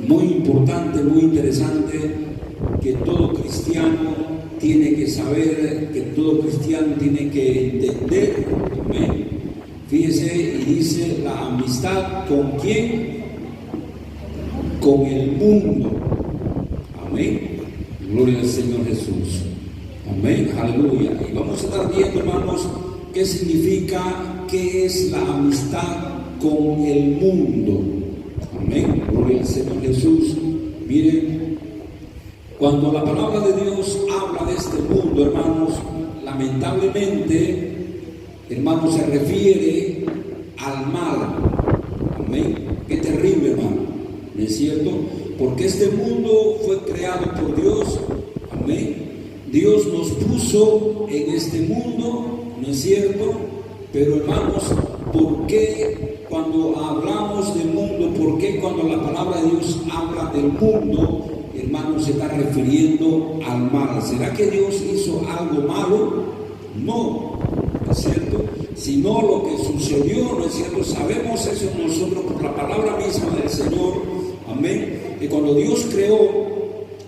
muy importante, muy interesante, que todo cristiano tiene que saber, que todo cristiano tiene que entender. Amén. Fíjese, y dice la amistad ¿con quién? Con el mundo. Amén. Gloria al Señor Jesús. Amén. Aleluya. Y vamos a estar viendo, hermanos, qué significa, qué es la amistad con el mundo. Amén. Gloria al Señor Jesús. Miren, cuando la palabra de Dios habla de este mundo, hermanos, lamentablemente, hermanos, se refiere al mal. Amén. Qué terrible, hermano. ¿No es cierto? Porque este mundo fue creado por Dios. Amén. Dios nos puso en este mundo, ¿no es cierto? Pero, hermanos, ¿por qué cuando hablamos del mundo, por qué cuando la palabra de Dios habla del mundo, hermanos, se está refiriendo al mal? ¿Será que Dios hizo algo malo? No, ¿no es cierto? Sino lo que sucedió, ¿no es cierto? Sabemos eso nosotros por la palabra misma del Señor. Amén. Que cuando Dios creó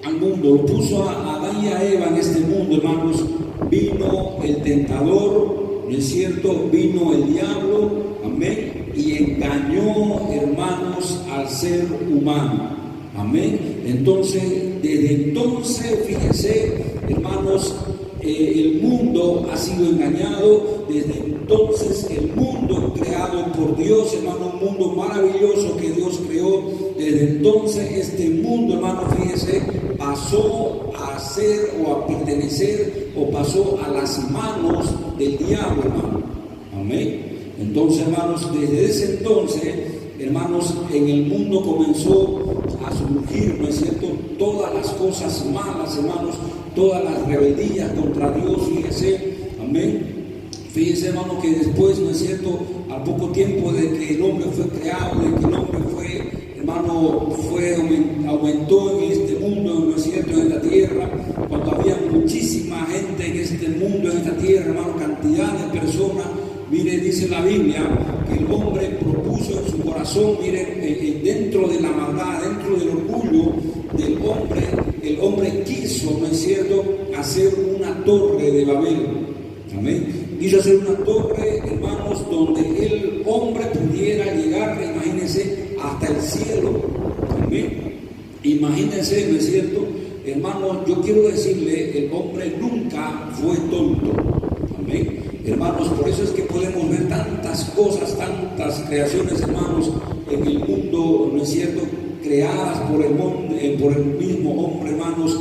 al mundo, lo puso a Adán y a Eva en este mundo, hermanos, vino el tentador, ¿no es cierto? Vino el diablo, amén, y engañó, hermanos, al ser humano. Amén. Entonces, desde entonces, fíjense, hermanos, el mundo ha sido engañado. Desde entonces, el mundo creado por Dios, hermano, un mundo maravilloso que Dios creó. Desde entonces, este mundo, hermano, fíjense, pasó a ser o a pertenecer o pasó a las manos del diablo, hermano. Amén. Entonces, hermanos, desde ese entonces, hermanos, en el mundo comenzó a surgir, ¿no es cierto?, todas las cosas malas, hermanos, todas las rebeldías contra Dios. Fíjese, amén. Fíjese, hermano, que después, ¿no es cierto?, al poco tiempo de que el hombre fue creado, de que el hombre fue, hermano, aumentó en este mundo, ¿no es cierto?, en esta tierra, cuando había muchísima gente en este mundo, en esta tierra, hermano, cantidad de personas. Mire, dice la Biblia que el hombre propuso en su corazón, mire, dentro de la maldad, dentro del orgullo del hombre, el hombre quiso, ¿no es cierto?, hacer una torre de Babel. Amén. Quiso hacer una torre, hermanos, donde el hombre pudiera llegar, imagínense, hasta el cielo. Amén. Imagínense, ¿no es cierto? Hermanos, yo quiero decirle, el hombre nunca fue tonto. Amén. Hermanos, por eso es que podemos ver tantas cosas, tantas creaciones, hermanos, en el mundo, ¿no es cierto?, creadas por el mismo hombre, hermanos.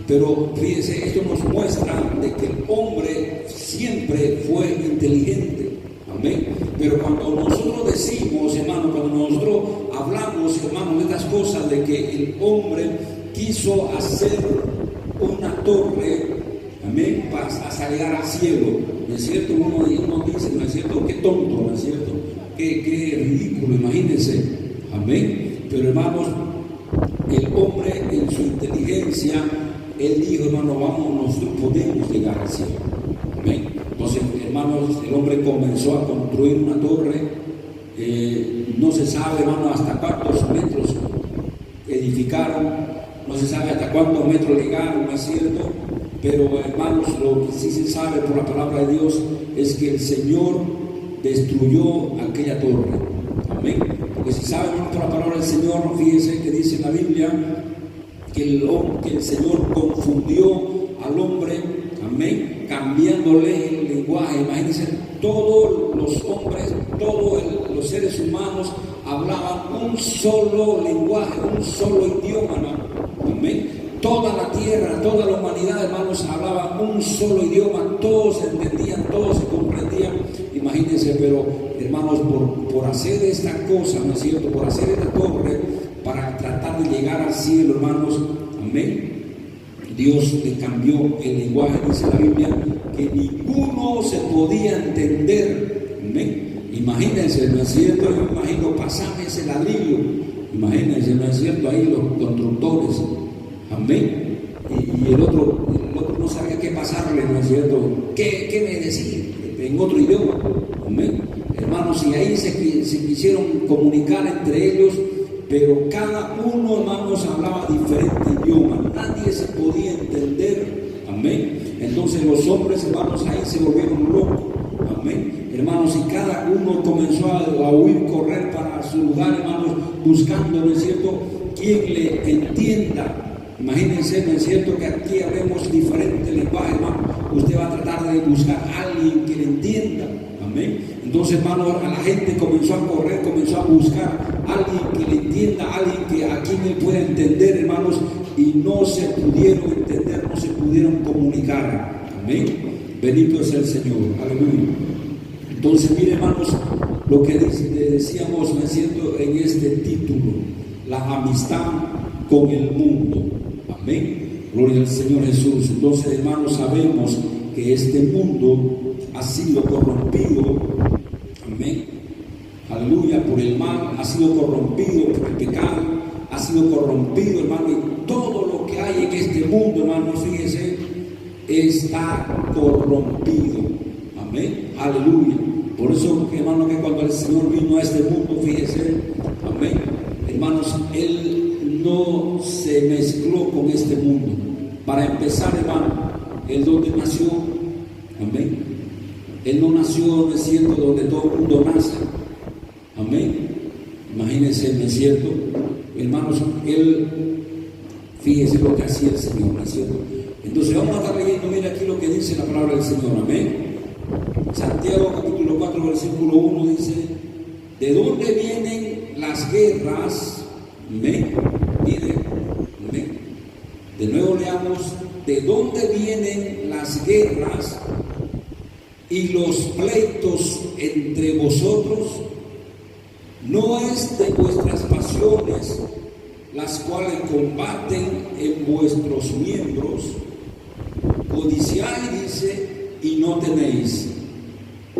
Pero fíjense, esto nos muestra de que el hombre siempre fue inteligente. Amén. Pero cuando nosotros decimos, hermano, cuando nosotros hablamos, hermano, de estas cosas, de que el hombre quiso hacer una torre, amén, para llegar al cielo, ¿no es cierto? Uno dice, ¿no es cierto?, qué tonto, ¿no es cierto?, qué ridículo, imagínense. Amén. Pero, hermanos, el hombre en su inteligencia, él dijo, hermano, vamos, nosotros podemos llegar al cielo. Amén. Entonces, hermanos, el hombre comenzó a construir una torre. No se sabe, hermano, hasta cuántos metros edificaron, no se sabe hasta cuántos metros llegaron, ¿no es cierto? Pero, hermanos, lo que sí se sabe por la palabra de Dios es que el Señor destruyó aquella torre. Amén. Porque si saben, hermano, por la palabra del Señor, fíjense que dice en la Biblia que el Señor confundió al hombre, amén, cambiándole el lenguaje. Imagínense, todos los hombres, todos los seres humanos hablaban un solo lenguaje, un solo idioma, hermano. Amén. Toda la tierra, toda la humanidad, hermanos, hablaba un solo idioma, todos se entendían, todos se comprendían. Imagínense, pero, hermanos, por hacer esta cosa, ¿no es cierto?, por hacer esta torre, para tratar de llegar al cielo, hermanos, amén, Dios le cambió el lenguaje. Dice la Biblia que ninguno se podía entender. Amén. Imagínense, ¿no es cierto? Yo me imagino, pasame ese ladrillo. Imagínense, ¿no es cierto? Ahí los constructores. Amén. Y el otro no sabía qué pasarle, ¿no es cierto? ¿Qué me decía? En otro idioma. Amén. Hermanos, y ahí se quisieron comunicar entre ellos, pero cada uno, hermanos, hablaba diferente idioma, nadie se podía entender, amén. Entonces los hombres, hermanos, ahí se volvieron locos, amén, hermanos, y cada uno comenzó a huir, correr para su lugar, hermanos, buscando, ¿no es cierto?, quien le entienda. Imagínense, ¿no es cierto?, que aquí hablemos diferente lenguaje, hermano. Usted va a tratar de buscar a alguien que le entienda, amén. Entonces, hermano, a la gente comenzó a correr, comenzó a buscar a alguien que le entienda, alguien a quien él pueda entender, hermanos, y no se pudieron entender, no se pudieron comunicar, amén. Bendito es el Señor, aleluya. Entonces, mire, hermanos, lo que decíamos, ¿no es cierto?, en este título, la amistad con el mundo, amén. Gloria al Señor Jesús. Entonces, hermanos, sabemos que este mundo ha sido corrompido, amén, aleluya, por el mal, ha sido corrompido por el pecado, ha sido corrompido, hermano, y todo lo que hay en este mundo, hermano, fíjese, está corrompido, amén, aleluya. Por eso, hermano, que cuando el Señor vino a este mundo, fíjese, amén, hermanos, Él no se mezcló con este mundo. Para empezar, hermano, Él donde nació, amén, Él no nació, ¿no es cierto?, donde todo el mundo nace, amén. Imagínense, ¿no es cierto?, hermanos, Él, fíjese lo que hacía el Señor, ¿no es cierto? Entonces vamos a estar leyendo, mira aquí lo que dice la palabra del Señor, amén. Santiago capítulo 4 versículo 1 dice: ¿de dónde vienen las guerras? Amén. Mire, amén. De nuevo leamos: ¿de dónde vienen las guerras y los pleitos entre vosotros? ¿No es de vuestras pasiones las cuales combaten en vuestros miembros? Codiciáis, dice, y no tenéis.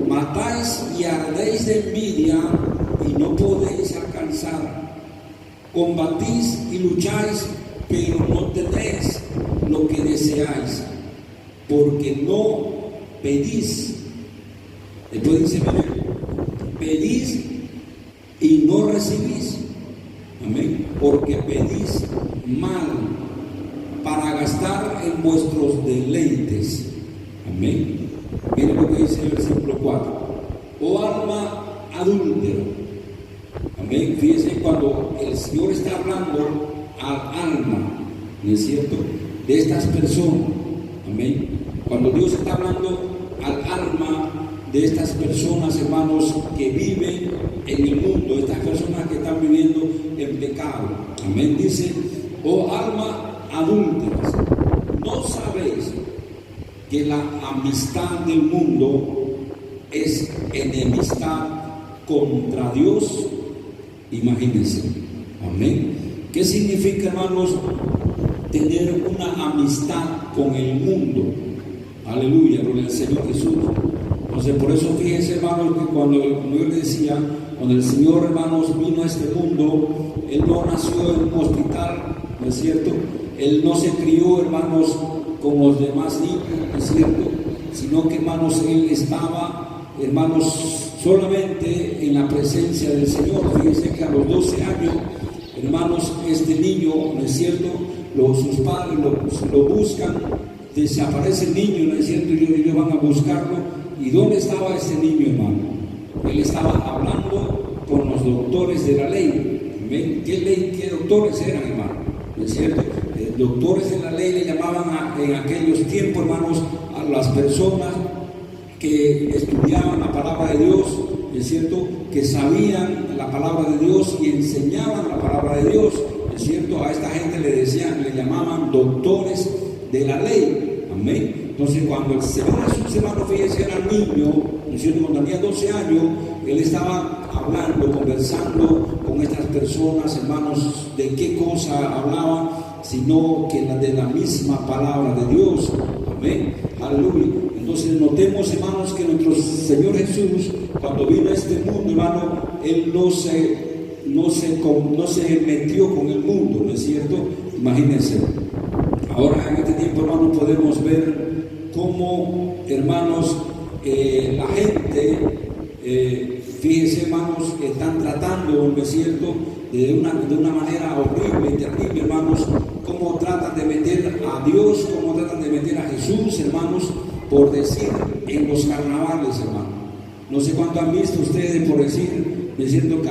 Matáis y ardéis de envidia y no podéis alcanzar. Combatís y lucháis, pero no tenéis lo que deseáis, porque no pedís. Después dice, mire, pedís y no recibís, amén, porque pedís mal para gastar en vuestros deleites, amén. Miren lo que dice el versículo 4: oh alma adúltera, amén. Fíjense, cuando el Señor está hablando al alma, ¿no es cierto?, de estas personas, amén. Cuando Dios está hablando al alma de estas personas, hermanos, que viven en el mundo, estas personas que están viviendo en pecado, amén, dice: oh alma adúlteras, ¿no sabéis que la amistad del mundo es enemistad contra Dios? Imagínense, amén. ¿Qué significa, hermanos, tener una amistad con el mundo? Aleluya, gloria al Señor Jesús. Entonces, por eso fíjense, hermanos, que cuando, como yo les decía, cuando el Señor, hermanos, vino a este mundo, Él no nació en un hospital, ¿no es cierto? Él no se crió, hermanos, con los demás niños, ¿no es cierto?, sino que, hermanos, Él estaba, hermanos, solamente en la presencia del Señor. Fíjense que a los 12 años, hermanos, este niño, ¿no es cierto?, sus padres lo buscan, desaparece el niño, ¿no es cierto?, y ellos van a buscarlo. ¿Y dónde estaba ese niño, hermano? Él estaba hablando con los doctores de la ley. ¿Ven? ¿Qué ley, qué doctores eran, hermano? ¿No es cierto? Doctores de la ley le llamaban en aquellos tiempos, hermanos, a las personas que estudiaban la palabra de Dios, ¿no es cierto?, que sabían la palabra de Dios y enseñaban la palabra de Dios, ¿no es cierto? A esta gente le llamaban doctores de la ley, amén. Entonces, cuando el Señor Jesús, hermano, fíjese, era niño, ¿no es cierto?, cuando tenía 12 años, Él estaba hablando, conversando con estas personas, hermanos. ¿De qué cosa hablaban? Sino que de la misma palabra de Dios, amén, aleluya. Entonces, notemos, hermanos, que nuestro Señor Jesús, cuando vino a este mundo, hermano, Él no se metió con el mundo, ¿no es cierto? Imagínense. Ahora, en este tiempo, hermanos, podemos ver cómo, hermanos, la gente, fíjense, hermanos, están tratando, ¿no es cierto?, de una manera horrible y terrible, hermanos, cómo tratan de meter a Dios, cómo tratan de meter a Jesús, hermanos, por decir, en los carnavales, hermanos. No sé cuánto han visto ustedes, por decir, diciendo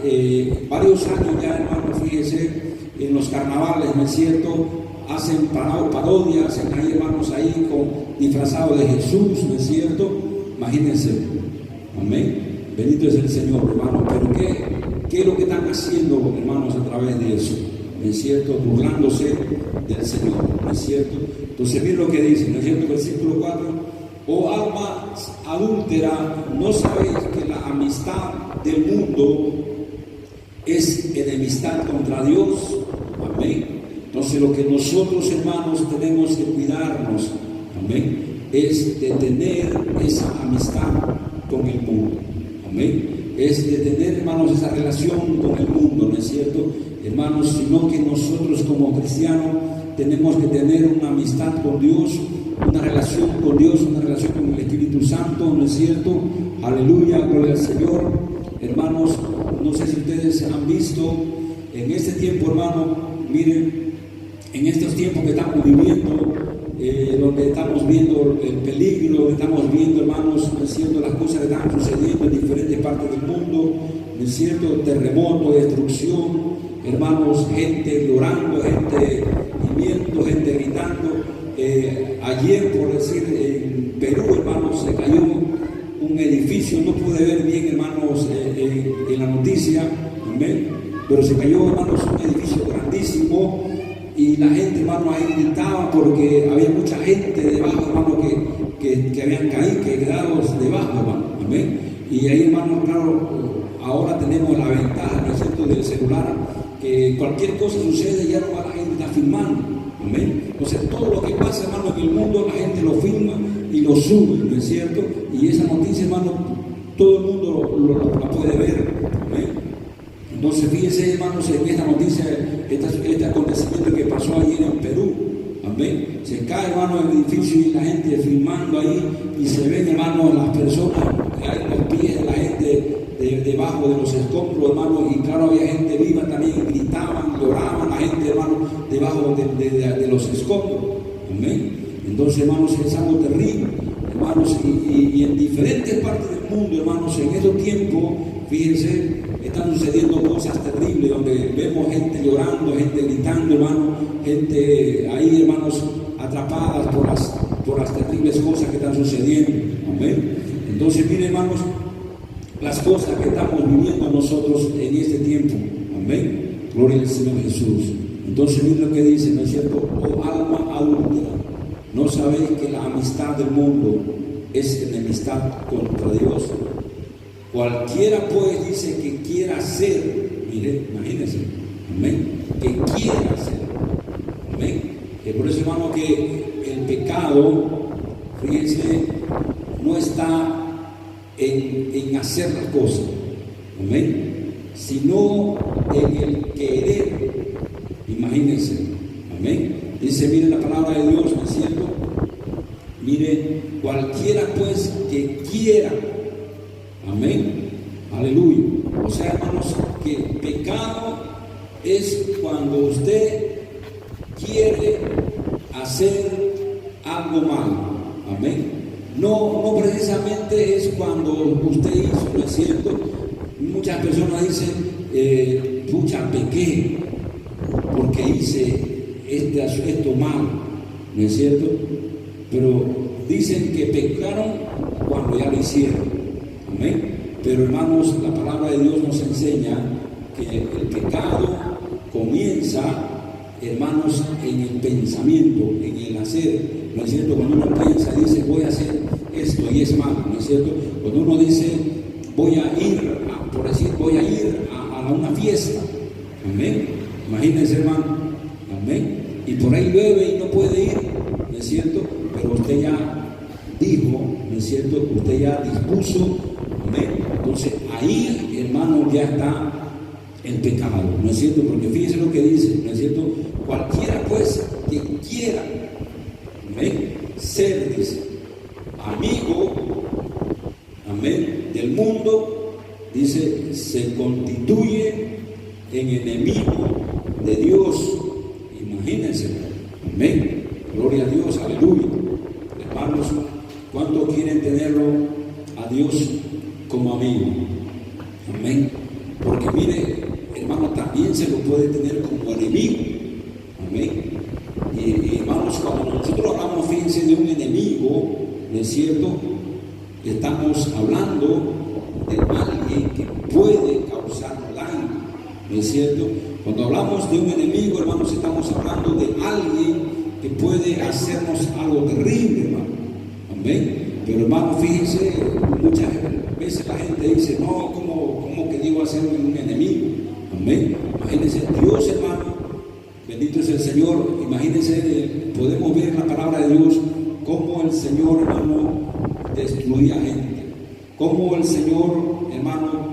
que varios años ya, hermanos, fíjense, en los carnavales, ¿no es cierto?, hacen parodias, hacen ahí, hermanos, ahí disfrazados de Jesús, ¿no es cierto? Imagínense, amén, bendito es el Señor, hermanos. Pero ¿qué es lo que están haciendo, hermanos, a través de eso? ¿No es cierto? Burlándose del Señor, ¿no es cierto? Entonces miren lo que dice, ¿no es cierto? Versículo 4: oh alma adúltera, ¿no sabéis que la amistad del mundo es enemistad contra Dios? Amén. Entonces lo que nosotros, hermanos, tenemos que cuidarnos, amén, es de tener esa amistad con el mundo, amén, es de tener, hermanos, esa relación con el mundo, ¿no es cierto, hermanos? Sino que nosotros como cristianos tenemos que tener una amistad con Dios, una relación con Dios, una relación con el Espíritu Santo, ¿no es cierto? Aleluya, gloria al Señor. Hermanos, no sé si ustedes han visto en este tiempo, hermano, miren, en estos tiempos que estamos viviendo, donde estamos viendo el peligro, donde estamos viendo, hermanos, ¿no es cierto?, las cosas que están sucediendo en diferentes partes del mundo, ¿no es cierto?, terremoto, destrucción, hermanos, gente llorando, gente gimiendo, gente gritando. Ayer, por decir, en Perú, hermanos, se cayó un edificio, no pude ver bien, hermanos, en la noticia, amén, pero se cayó, hermanos, un edificio grandísimo. Y la gente, hermano, ahí gritaba porque había mucha gente debajo, hermano, que habían caído, que quedaron debajo, hermano, amén. Y ahí, hermano, claro, ahora tenemos la ventaja, ¿no es cierto?, del celular, que cualquier cosa sucede, ya no va la gente está filmando, amén. Entonces, todo lo que pasa, hermano, en el mundo, la gente lo filma y lo sube, ¿no es cierto? Y esa noticia, hermano, todo el mundo la puede ver, amén. Entonces, fíjense, hermanos, en esta noticia, este acontecimiento que pasó ayer en Perú, amén. Se cae, hermano, el edificio y la gente filmando ahí, y se ven, hermano, las personas, hay los pies de la gente debajo de los escombros, hermano, y claro, había gente viva también, gritaban, lloraban, la gente, hermano, debajo de los escombros, amén. Entonces, hermanos, es algo terrible, hermanos, y en diferentes partes del mundo, hermanos, en estos tiempos, fíjense, están sucediendo cosas terribles, donde vemos gente llorando, gente gritando, hermano, gente ahí, hermanos, atrapadas por las terribles cosas que están sucediendo, amén. Entonces, miren, hermanos, las cosas que estamos viviendo nosotros en este tiempo, amén, gloria al Señor Jesús. Entonces, miren lo que dice, ¿no es cierto? Oh alma adúltera, ¿no sabéis que la amistad del mundo es enemistad contra Dios? Cualquiera, pues, dice que quiera ser, mire, imagínense, amén, que quiera ser, amén. Que por eso, hermano, que el pecado, fíjense, no está en hacer las cosas, amén, sino en el querer, imagínense, amén. Dice, mire la palabra de Dios, ¿no es cierto? Mire, cualquiera, pues, que quiera, amén, aleluya. O sea, hermanos, que pecado es cuando usted quiere hacer algo malo, amén. No precisamente es cuando usted hizo, ¿no es cierto? Muchas personas dicen, pucha, pequé porque hice esto malo, ¿no es cierto? Pero dicen que pecaron cuando ya lo hicieron, amén. Pero, hermanos, la palabra de Dios nos enseña que el pecado comienza, hermanos, en el pensamiento, en el hacer, ¿no es cierto? Cuando uno piensa y dice, voy a hacer esto y es malo, ¿no es cierto? Cuando uno dice, voy a ir a una fiesta, amén. Imagínense, hermano, amén. Y por ahí llueve y no puede ir, ¿no es cierto? Pero usted ya dijo, ¿no es cierto? Usted ya dispuso, amén. Entonces ahí, hermano, ya está el pecado, ¿no es cierto? Porque fíjense lo que dice, ¿no es cierto? Cualquiera, pues, que quiera, amén, ser, dice, amigo, amén, del mundo, dice, se constituye en enemigo de Dios. Imagínense, amén, gloria a Dios, aleluya. Hermanos, ¿cuántos quieren tenerlo a Dios como amigo? Amén, porque mire, hermano, también se lo puede tener como enemigo. Amén. Y hermanos, cuando nosotros hablamos, fíjense, de un enemigo, ¿no es cierto? Estamos hablando de alguien que puede causarnos daño, ¿no es cierto? Cuando hablamos de un enemigo, hermanos, estamos hablando de alguien que puede hacernos algo terrible, hermano. Amén. Pero hermano, fíjense, muchas veces la gente dice, no, ¿cómo que Dios va a ser un enemigo? Amén. Imagínense, Dios, hermano, bendito es el Señor. Imagínense, podemos ver en la palabra de Dios cómo el Señor, hermano, destruía gente, cómo el Señor, hermano,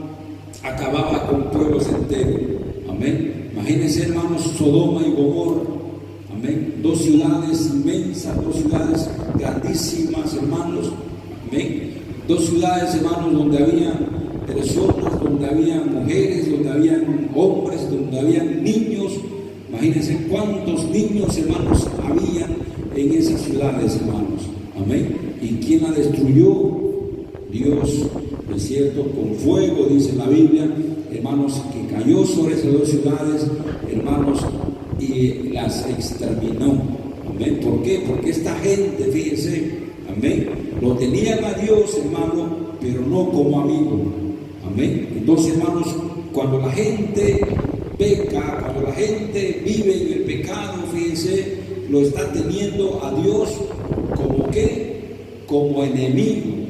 acababa con pueblos enteros. Amén. Imagínense, hermanos, Sodoma y Gomorra. Amén. Dos ciudades inmensas, dos ciudades grandísimas, hermanos. Amén. Dos ciudades, hermanos, donde había personas, donde había mujeres, donde había hombres, donde había niños. Imagínense cuántos niños, hermanos, habían en esas ciudades, hermanos. Amén. ¿Y quién la destruyó? Dios, ¿no es cierto? Con fuego, dice la Biblia, hermanos, que cayó sobre esas dos ciudades, hermanos, y las exterminó. Amén. ¿Por qué? Porque esta gente, fíjense, amén, lo tenían a Dios, hermano, pero no como amigo. Amén. Entonces, hermanos, cuando la gente peca, cuando la gente vive en el pecado, fíjense, lo está teniendo a Dios como ¿qué? Como enemigo.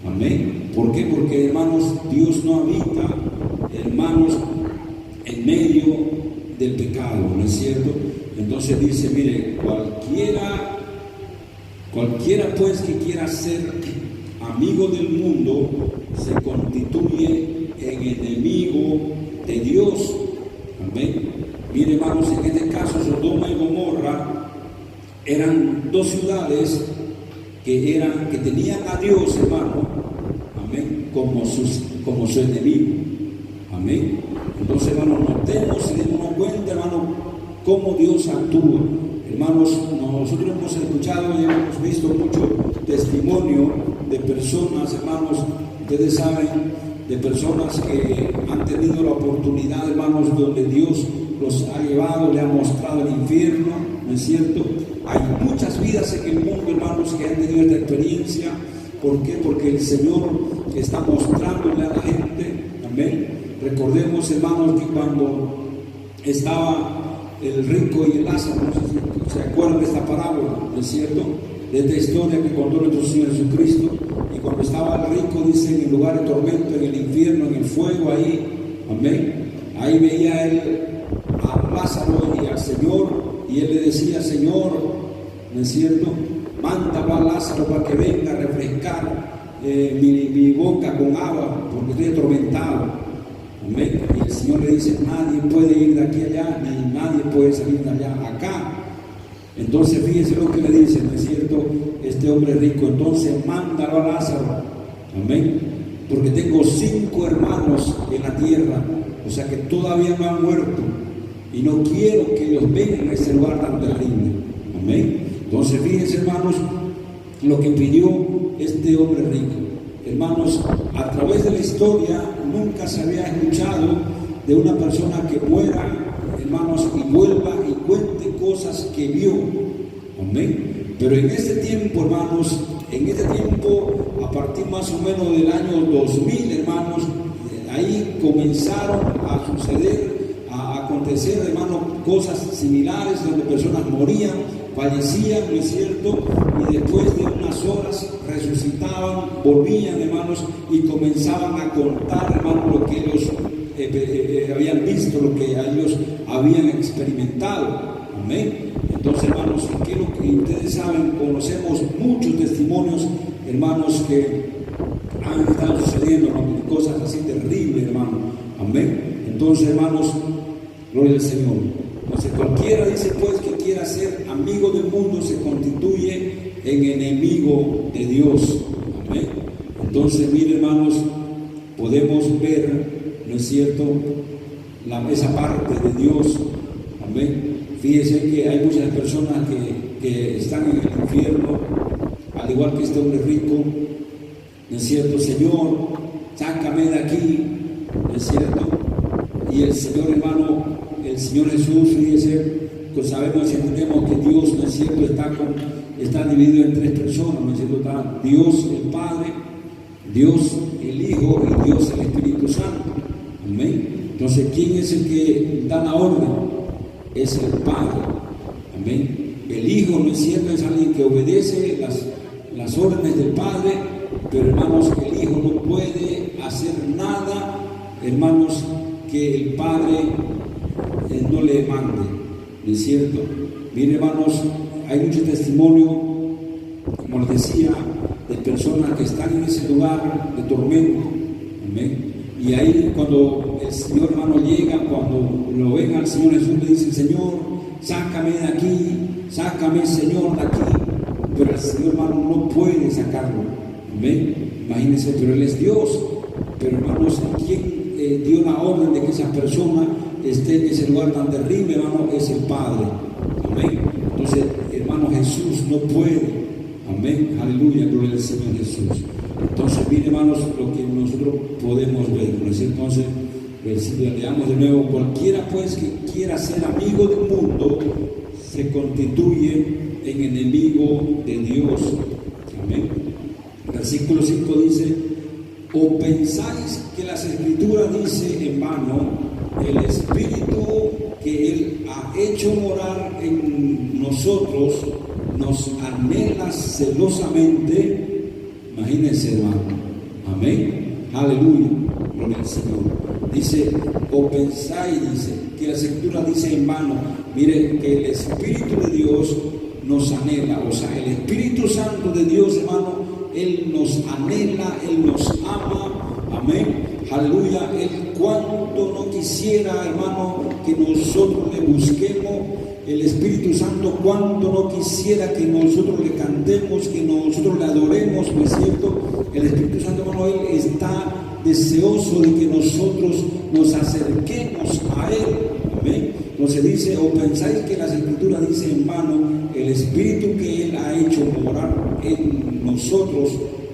Amén. ¿Por qué? Porque, hermanos, Dios no habita, hermanos, en medio del pecado, ¿no es cierto? Entonces dice, mire, cualquiera pues que quiera ser amigo del mundo se constituye en enemigo de Dios. Amén. Mire, hermanos, en este caso Sodoma y Gomorra eran dos ciudades que tenían a Dios, hermano, amén, como su enemigo. Amén. Entonces, hermano, notemos y démonos cuenta, hermano, cómo Dios actúa. Hermanos, nosotros hemos escuchado y hemos visto mucho testimonio de personas, hermanos, ustedes saben, de personas que han tenido la oportunidad, hermanos, donde Dios los ha llevado, le ha mostrado el infierno, ¿no es cierto? Hay muchas vidas en el mundo, hermanos, que han tenido esta experiencia. ¿Por qué? Porque el Señor está mostrándole a la gente. Amén. Recordemos, hermanos, que cuando estaba el rico y el Lázaro, no sé si se acuerdan de esta parábola, ¿no es cierto? De esta historia que contó nuestro Señor Jesucristo. Y cuando estaba el rico, dice, en el lugar de tormento, en el infierno, en el fuego, ahí, amén, ahí veía él a Lázaro y al Señor, y él le decía, Señor, ¿no es cierto?, mándalo a Lázaro para que venga a refrescar mi boca con agua, porque estoy atormentado. Amén. Y el Señor le dice, nadie puede ir de aquí allá, ni nadie puede salir de allá acá. Entonces fíjense lo que le dice, ¿no es cierto?, este hombre rico. Entonces mándalo a Lázaro. Amén. Porque tengo 5 hermanos en la tierra, o sea que todavía no han muerto, y no quiero que ellos vengan a ese lugar tan terrible. Amén. Entonces fíjense, hermanos, lo que pidió este hombre rico. Hermanos, a través de la historia nunca se había escuchado de una persona que muera, hermanos, y vuelva y cuente cosas que vio. Amén. Pero en este tiempo, hermanos, a partir más o menos del año 2000, hermanos, ahí comenzaron a suceder, a acontecer, hermanos, cosas similares donde personas morían, fallecían, ¿no es cierto? Y después de unas horas resucitaban, volvían, hermanos, y comenzaban a contar, hermanos, lo que ellos habían visto, lo que ellos habían experimentado. Amén. Entonces, hermanos, ¿qué es lo que ustedes saben? Conocemos muchos testimonios, hermanos, que han estado sucediendo, hermanos, cosas así terribles, hermanos. Amén. Entonces, hermanos, gloria al Señor. Entonces, cualquiera, dice pues, que quiera ser amigo del mundo se constituye en enemigo de Dios. Amén. Entonces, miren, hermanos, podemos ver, ¿no es cierto?, esa parte de Dios. Amén. Fíjese que hay muchas personas que están en el infierno, al igual que este hombre rico. ¿No es cierto? Señor, sácame de aquí, ¿no es cierto? Y el Señor, hermano, el Señor Jesús, fíjese, pues sabemos y entendemos que Dios, ¿no es cierto?, está dividido en tres personas, ¿no es cierto? Está Dios el Padre, Dios el Hijo y Dios el Espíritu Santo. Amén. Entonces, ¿quién es el que da la orden? Es el Padre. Amén. El Hijo, ¿no es cierto?, es alguien que obedece las órdenes del Padre, pero hermanos, el Hijo no puede hacer nada, hermanos, que el Padre no le mande, ¿no es cierto? Miren, hermanos, hay mucho testimonio, como les decía, de personas que están en ese lugar de tormento. Amén. Y ahí cuando el Señor, hermano, llega, cuando lo ven al Señor Jesús, le dicen: Señor, sácame de aquí, sácame, Señor, de aquí. Pero el Señor, hermano, no puede sacarlo. Amén. Imagínense, pero Él es Dios. Pero, hermanos, ¿quién dio la orden de que esa persona esté en ese lugar tan terrible, hermano? Es el Padre. Amén. Entonces, hermano, Jesús no puede. Amén. Aleluya, gloria al Señor Jesús. Entonces, miren, hermanos, lo que nosotros podemos ver. ¿No es cierto? Entonces, si leamos de nuevo: cualquiera pues que quiera ser amigo del mundo se constituye en enemigo de Dios. Amén. Versículo 5 dice: ¿o pensáis que las Escrituras dice en vano, el Espíritu que Él ha hecho morar en nosotros nos anhela celosamente? Imagínense, hermano. Amén. Aleluya. Gloria al Señor. Dice: o pensáis, dice, que las Escrituras dice en vano. Mire, que el Espíritu de Dios nos anhela. O sea, el Espíritu Santo de Dios, hermano, Él nos anhela, Él nos ama. Amén. Aleluya. Él cuánto no quisiera, hermano, que nosotros le busquemos. El Espíritu Santo cuánto no quisiera que nosotros le cantemos, que nosotros le adoremos, ¿no es cierto? El Espíritu Santo, hermano, Él está deseoso de que nosotros nos acerquemos a Él. Amén. Entonces dice: o pensáis que las Escrituras dicen en vano, el Espíritu que Él ha hecho morar en nosotros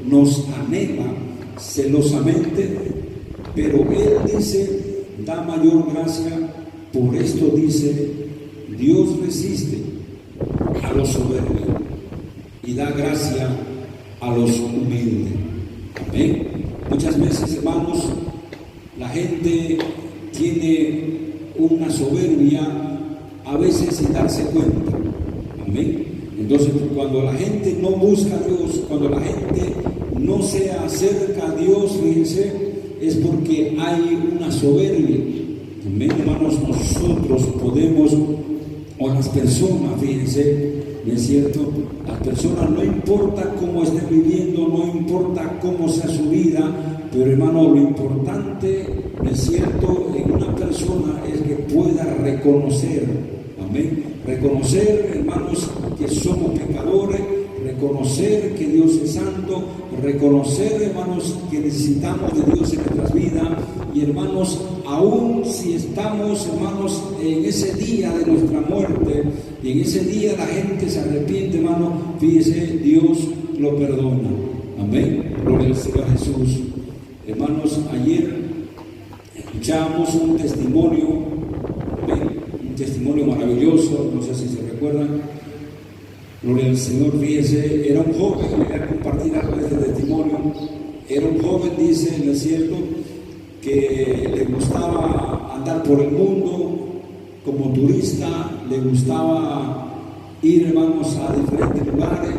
nos anhela celosamente. Pero Él dice: da mayor gracia. Por esto dice: Dios resiste a los soberbios y da gracia a los humildes. Amén. Muchas veces, hermanos, la gente tiene una soberbia, a veces sin darse cuenta. Amén. Entonces, cuando la gente no busca a Dios, cuando la gente no se acerca a Dios, fíjense, es porque hay una soberbia. Amén, hermanos. Nosotros podemos, o las personas, fíjense, ¿no es cierto? Las personas, no importa cómo estén viviendo, no importa cómo sea su vida, pero, hermano, lo importante, ¿no es cierto?, en una persona es que pueda reconocer, amén, reconocer, hermanos, que somos pecadores, reconocer que Dios es santo, reconocer, hermanos, que necesitamos de Dios en nuestras vidas. Y, hermanos, aún si estamos, hermanos, en ese día de nuestra muerte, y en ese día la gente se arrepiente, hermano, fíjese, Dios lo perdona. Amén. Gloria al Señor Jesús. Hermanos, ayer escuchábamos un testimonio, amén, un testimonio maravilloso, no sé si se recuerdan. Gloria al Señor. Fíjese, era un joven, le voy a compartir algo de este testimonio. Era un joven, dice, ¿no es cierto?, que le gustaba andar por el mundo como turista, le gustaba ir, hermanos, a diferentes lugares.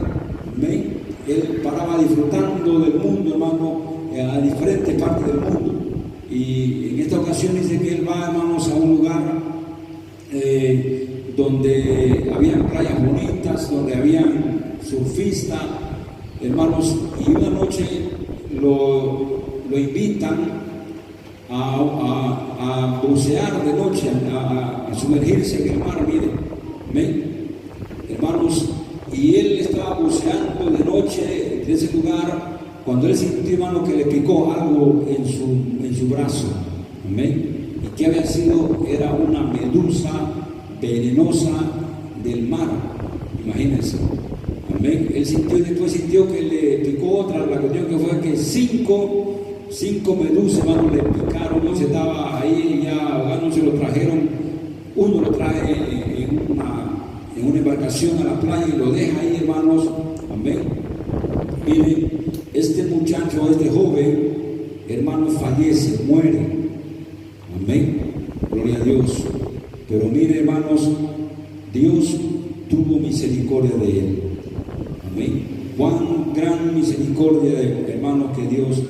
Amén. Él paraba disfrutando del mundo, hermano, a diferentes partes del mundo. Y en esta ocasión dice que él va, hermanos, a un lugar donde habían playas bonitas, donde habían surfistas, hermanos, y una noche lo invitan a bucear de noche, a sumergirse en el mar, miren, ¿ven? Hermanos, y él estaba buceando de noche en ese lugar, cuando él sintió, hermano, que le picó algo en su brazo, amén. ¿Y qué había sido? Era una medusa venenosa del mar. Imagínense. Amén. Él sintió, después sintió que le picó otra. La cuestión que fue que cinco medusas, hermano, le picaron. Uno se estaba ahí ya, no se lo trajeron. Uno lo trae en una embarcación a la playa y lo deja ahí, hermanos. Amén. Miren, este muchacho, este joven, hermano, fallece, muere. Amén. Gloria a Dios. Pero mire, hermanos, Dios tuvo misericordia de él. Amén. Cuán gran misericordia, hermanos, que Dios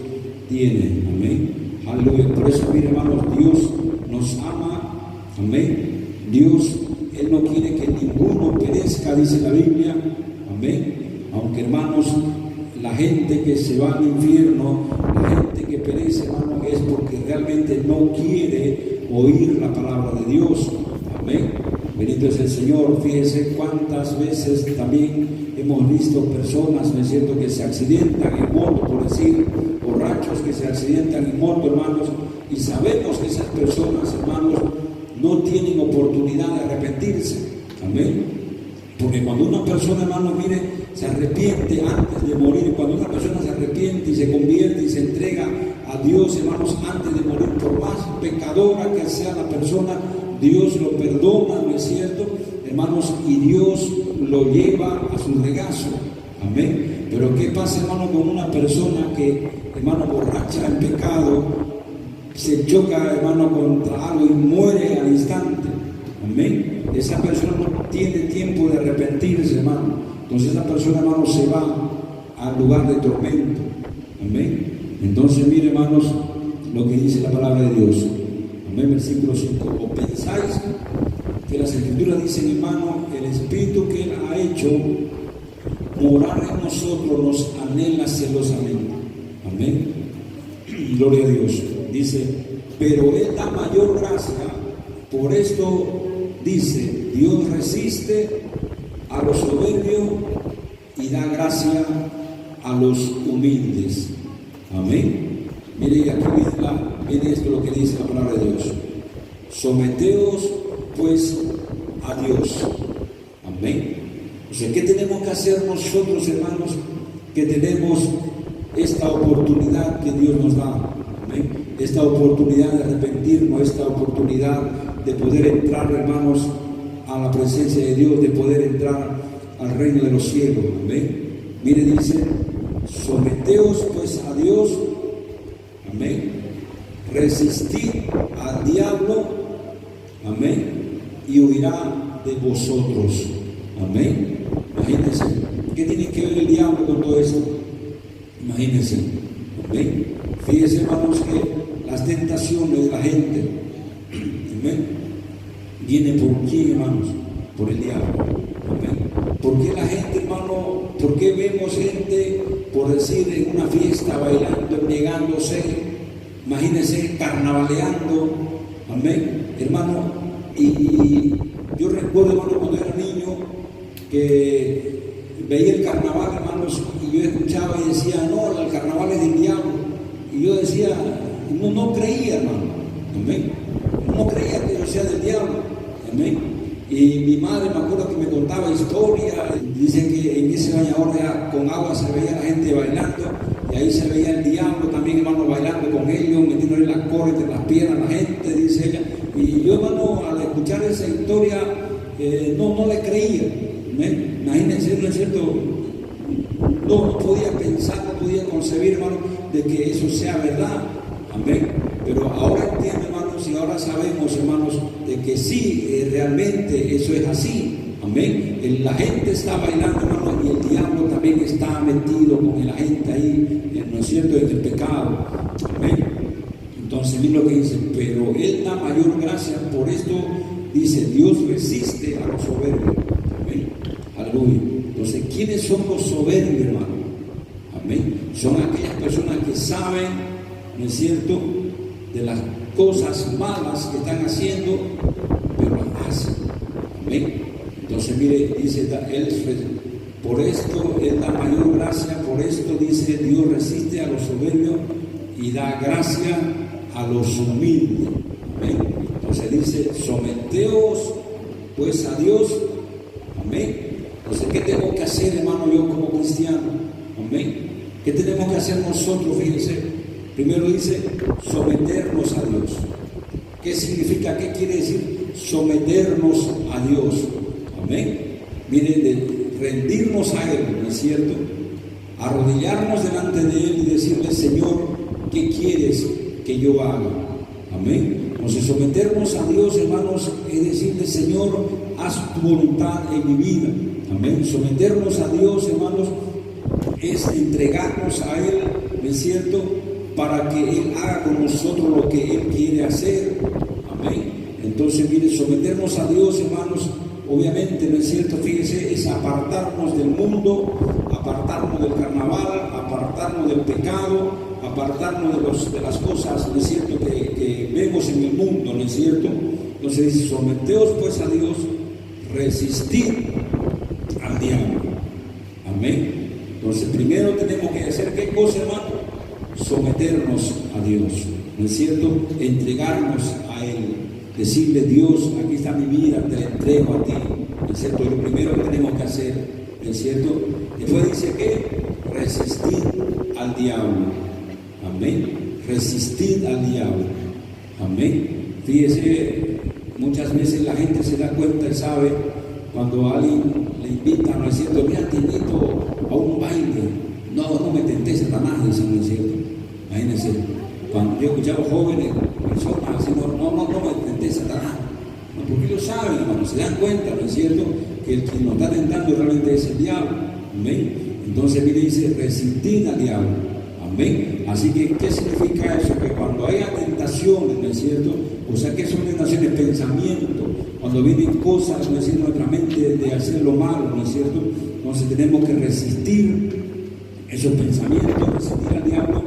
tiene. Amén. Aleluya. Por eso, mire, hermanos, Dios nos ama. Amén. Dios, Él no quiere que ninguno perezca, dice la Biblia. Amén. Aunque, hermanos, la gente que se va al infierno, la gente que perece, hermano, es porque realmente no quiere oír la palabra de Dios. Amén. Bendito es el Señor. Fíjense cuántas veces también hemos visto personas, ¿no es cierto?, que se accidentan en moto, por decir, borrachos que se accidentan en moto, hermanos, y sabemos que esas personas, hermanos, no tienen oportunidad de arrepentirse. Amén. Porque cuando una persona, hermano, mire, se arrepiente antes de morir, cuando una persona se arrepiente y se convierte y se entrega a Dios, hermanos, antes de morir, por más pecadora que sea la persona, Dios lo perdona, ¿no es cierto?, hermanos, y Dios lo lleva a su regazo. Amén. Pero ¿qué pasa, hermano, con una persona que, hermano, borracha en pecado, se choca, hermano, contra algo y muere al instante? Amén. Esa persona no tiene tiempo de arrepentirse, hermano. Entonces esa persona, hermano, se va al lugar de tormento. Amén. Entonces, mire, hermanos, lo que dice la palabra de Dios. Amén. Versículo 5. ¿O pensáis que las Escrituras dicen, hermano, el Espíritu que Él ha hecho morar en nosotros nos anhela celosamente? Amén. Gloria a Dios. Dice, pero Él da mayor gracia. Por esto dice, Dios resiste a los soberbios y da gracia a los humildes. Amén. Mire, aquí viene esto lo que dice la palabra de Dios. Someteos pues a Dios. Amén. O sea, ¿qué tenemos que hacer nosotros, hermanos, que tenemos esta oportunidad que Dios nos da? Amén. Esta oportunidad de arrepentirnos, esta oportunidad de poder entrar, hermanos, a la presencia de Dios, de poder entrar al reino de los cielos. Amén. Mire, dice, someteos pues a Dios. Amén. Resistid al diablo. Amén. Y huirá de vosotros. Amén. Imagínense, ¿qué tiene que ver el diablo con todo esto? Imagínense. Amén. Fíjense, hermanos, que las tentaciones de la gente, amén, viene por quién, hermanos, por el diablo. Amén. ¿Por qué la gente, hermano, por qué vemos gente, por decir, en una fiesta bailando, negándose, imagínense, carnavaleando? Amén, hermano. Y yo recuerdo, hermano, cuando era niño, que veía el carnaval, hermanos, y yo escuchaba y decía, no, el carnaval es del diablo. Y yo decía, no creía, hermano. Amén. No creía que eso sea del diablo. Amén. Y mi madre, me acuerdo que me contaba historia. Dice que en ese bañador con agua se veía la gente bailando, y ahí se veía el diablo también, hermano, bailando con ellos, metiéndole las cordas entre las piernas a la gente, dice ella. Y yo, hermano, al escuchar esa historia, no le creía. Amén. Imagínense, ¿no es cierto? No podía pensar, no podía concebir, hermano, de que eso sea verdad. Amén. Pero ahora entiendo, hermanos, y ahora sabemos, hermanos, de que sí, realmente eso es así. Amén. La gente está bailando, hermanos, y el diablo también está metido con la gente ahí, ¿no es cierto?, en el pecado. Amén. Entonces, miren lo que dice, pero Él da mayor gracia. Por esto dice, Dios resiste a los soberbios. Amén. Aleluya. Entonces, ¿quiénes son los soberbios, hermano? Amén. Son aquellas personas que saben, ¿no es cierto?, de las cosas malas que están haciendo, pero las hacen. Amén. Entonces, mire, dice Él, por esto Él da mayor gracia. Por esto dice, Dios resiste a los soberbios y da gracia a los humildes. Amén. Entonces dice, someteos pues a Dios. Amén. Entonces, ¿qué tengo que hacer, hermano, yo como cristiano? Amén. ¿Qué tenemos que hacer nosotros? Fíjense. Primero dice, someternos a Dios. ¿Qué significa? ¿Qué quiere decir someternos a Dios? Amén. Miren, de rendirnos a Él, ¿no es cierto? Arrodillarnos delante de Él y decirle, Señor, ¿qué quieres que yo haga? Amén. Entonces, someternos a Dios, hermanos, es decirle, Señor, haz tu voluntad en mi vida. Amén. Someternos a Dios, hermanos, es entregarnos a Él, ¿no es cierto?, para que Él haga con nosotros lo que Él quiere hacer. Amén. Entonces, mire, someternos a Dios, hermanos, obviamente, ¿no es cierto? Fíjese, es apartarnos del mundo, apartarnos del carnaval, apartarnos del pecado, apartarnos de las cosas, ¿no es cierto?, que vemos en el mundo, ¿no es cierto? Entonces dice, someteos pues a Dios, resistir al diablo. Amén. Entonces, primero tenemos que hacer, ¿qué cosa, hermano? Someternos a Dios, ¿no es cierto? Entregarnos a Él, decirle, Dios, aquí está mi vida, te la entrego a ti, ¿no es cierto? Lo primero que tenemos que hacer, ¿no es cierto? Después dice que resistir al diablo. Amén. Resistir al diablo. Amén. Fíjese, muchas veces la gente se da cuenta y sabe cuando alguien le invita, ¿no es cierto? Mira, te invito a un baile. No me tenté Satanás, dicen, ¿no es cierto? Imagínense, cuando yo escuchaba jóvenes, personas diciendo, no me tenté Satanás. No, porque lo saben, hermano, se dan cuenta, ¿no es cierto?, que el que nos está tentando realmente es el diablo. Amén. Entonces, mire, dice, resistir al diablo. Amén. Así que, ¿qué significa eso? Que cuando haya tentaciones, ¿no es cierto? O sea, ¿qué son tentaciones? Pensamientos. Cuando vienen cosas, ¿no es cierto?, en nuestra mente de hacer lo malo, ¿no es cierto? Entonces tenemos que resistir esos pensamientos, resistir al diablo.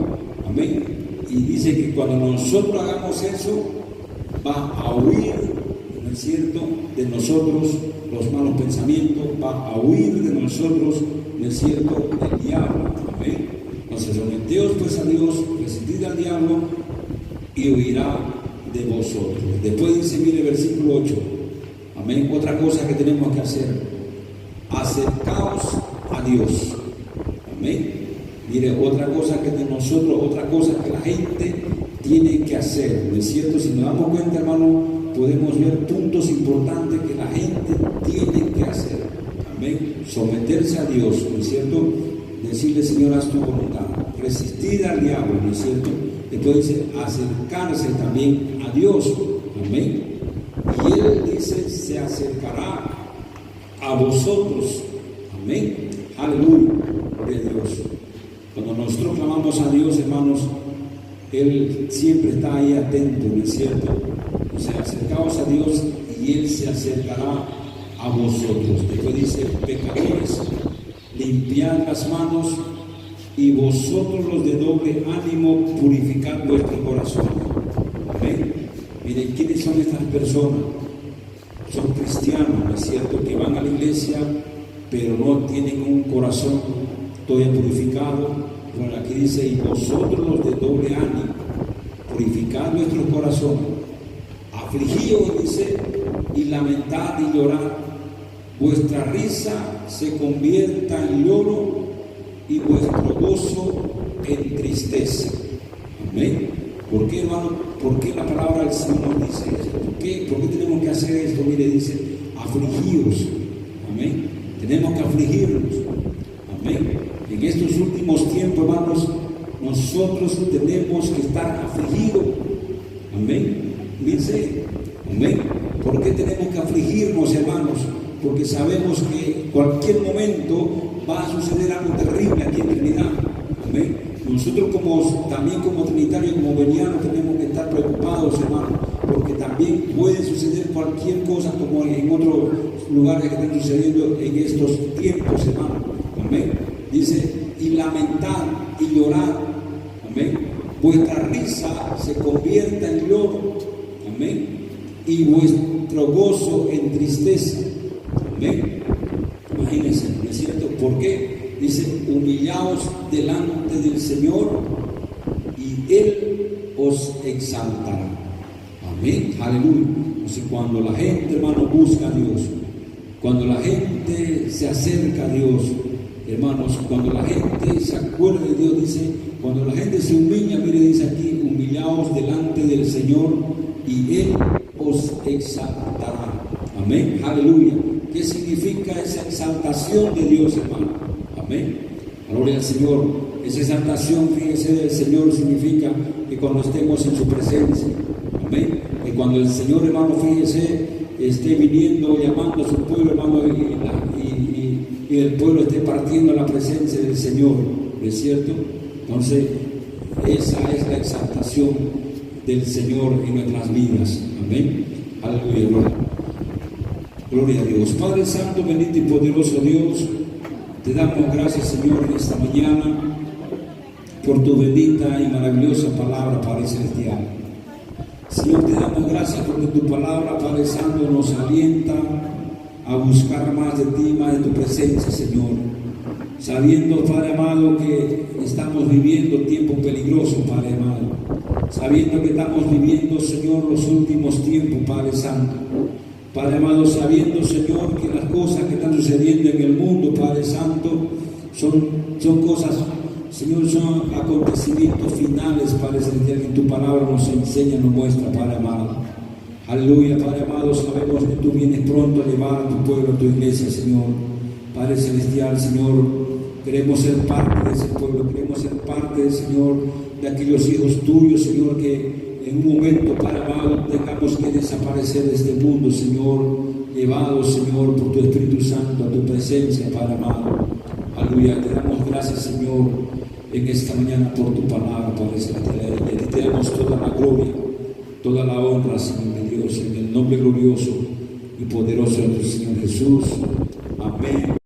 Amén. Y dice que cuando nosotros hagamos eso, va a huir, ¿no es cierto?, de nosotros los malos pensamientos, va a huir de nosotros, ¿no es cierto?, el diablo. Amén. Entonces, someteos pues a Dios, resistid al diablo y huirá de vosotros. Después dice, mire, versículo 8. Amén. Otra cosa que tenemos que hacer, acercaos a Dios. Amén. Mire, otra cosa que de nosotros, otra cosa que la gente tiene que hacer, ¿no es cierto? Si nos damos cuenta, hermano, podemos ver puntos importantes que la gente tiene que hacer. Amén. Someterse a Dios, ¿no es cierto? Decirle, Señor, haz tu voluntad. Resistir al diablo, ¿no es cierto? Después dice, acercarse también a Dios. Amén. Y Él dice, se acercará a vosotros. Amén. Aleluya. De Dios. Cuando nosotros clamamos a Dios, hermanos, Él siempre está ahí atento, ¿no es cierto? O sea, acercaos a Dios y Él se acercará a vosotros. Después dice, pecadores, limpiad las manos y vosotros los de doble ánimo purificad vuestro corazón. Amén. Miren, ¿quiénes son estas personas? Son cristianos, ¿no es cierto?, que van a la iglesia, pero no tienen un corazón todavía purificado. Bueno, aquí dice, y vosotros los de doble ánimo, purificad nuestros corazones, afligidos, dice, y lamentad y llorad, vuestra risa se convierta en lloro y vuestro gozo en tristeza. Amén. ¿Por qué, hermano? ¿Por qué la palabra del Señor dice esto? ¿Por qué tenemos que hacer esto? Mire, dice, afligidos. Amén. Tenemos que afligirnos. Amén. En estos últimos tiempos, hermanos, nosotros tenemos que estar afligidos. Amén. Dice, amén. ¿Por qué tenemos que afligirnos, hermanos? Porque sabemos que en cualquier momento va a suceder algo terrible aquí en Trinidad. Amén. Nosotros también como trinitarios, como venianos, tenemos que estar preocupados, hermanos, porque también puede suceder cualquier cosa como en otros lugares que están sucediendo en estos tiempos, hermanos. Amén. Dice, y lamentar y llorar. Amén. Vuestra risa se convierta en lloro. Amén. Y vuestro gozo en tristeza. Amén. Imagínense, ¿no es cierto? ¿Por qué? Dice, humillaos delante del Señor y Él os exaltará. Amén, aleluya. Entonces cuando la gente, hermano, busca a Dios, cuando la gente se acerca a Dios, hermanos, cuando la gente se acuerda de Dios, dice, cuando la gente se humilla, mire, dice aquí, humillaos delante del Señor y Él os exaltará. Amén, aleluya. ¿Qué significa esa exaltación de Dios, hermano? Amén, gloria al Señor. Esa exaltación, fíjese, del Señor significa que cuando estemos en su presencia, amén, que cuando el Señor, hermano, fíjese, esté viniendo, llamando a su pueblo, hermano, y el pueblo esté partiendo a la presencia del Señor, ¿no es cierto? Entonces, esa es la exaltación del Señor en nuestras vidas. Amén, aleluya, gloria a Dios. Padre Santo, bendito y poderoso Dios, te damos gracias, Señor, en esta mañana por tu bendita y maravillosa palabra, Padre Celestial. Señor, te damos gracias porque tu palabra, Padre Santo, nos alienta a buscar más de ti, más de tu presencia, Señor. Sabiendo, Padre amado, que estamos viviendo tiempos peligrosos, Padre amado. Sabiendo que estamos viviendo, Señor, los últimos tiempos, Padre Santo. Padre amado, sabiendo, Señor, que las cosas que están sucediendo en el mundo, Padre Santo, son cosas, Señor, son acontecimientos finales, Padre Celestial, que tu palabra nos enseña, nos muestra, Padre amado. Aleluya, Padre amado, sabemos que tú vienes pronto a llevar a tu pueblo, a tu iglesia, Señor. Padre Celestial, Señor, queremos ser parte de ese pueblo, queremos ser parte, Señor, de aquellos hijos tuyos, Señor, que en un momento, Padre amado, tengamos que desaparecer de este mundo, Señor, llevados, Señor, por tu Espíritu Santo a tu presencia, Padre amado. Aleluya, te damos gracias, Señor, en esta mañana por tu palabra, Padre Celestial, y a ti te damos toda la gloria, toda la honra, Señor de Dios, en el nombre glorioso y poderoso de nuestro Señor Jesús. Amén.